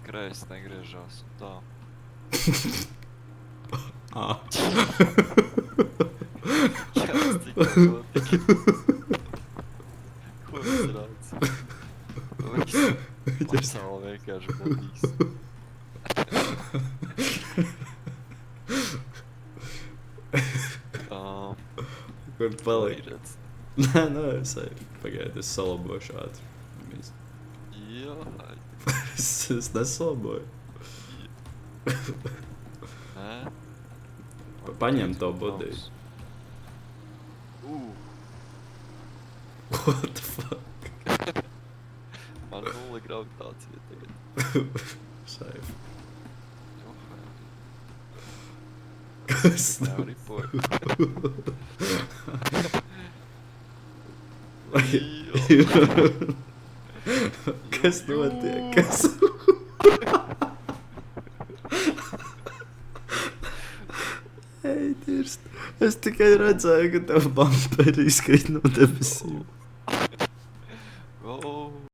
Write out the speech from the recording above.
kreisi negriežās un tā. Kāds tik notika? Ko es redzu? Pasauli vienkārši bodīs. Kur paliek? Redz. Nē, es pagaidu, es salabošu ātri. Jā. Es nesalaboju. Nē. Paņem to bodī. What the fuck? Man 0 gravitācija tagad. Safe. Kas nav Kas notiek? Kas? Ei, tirst. Es tikai redzēju, ka tev bumperi izkrīt no debesīm.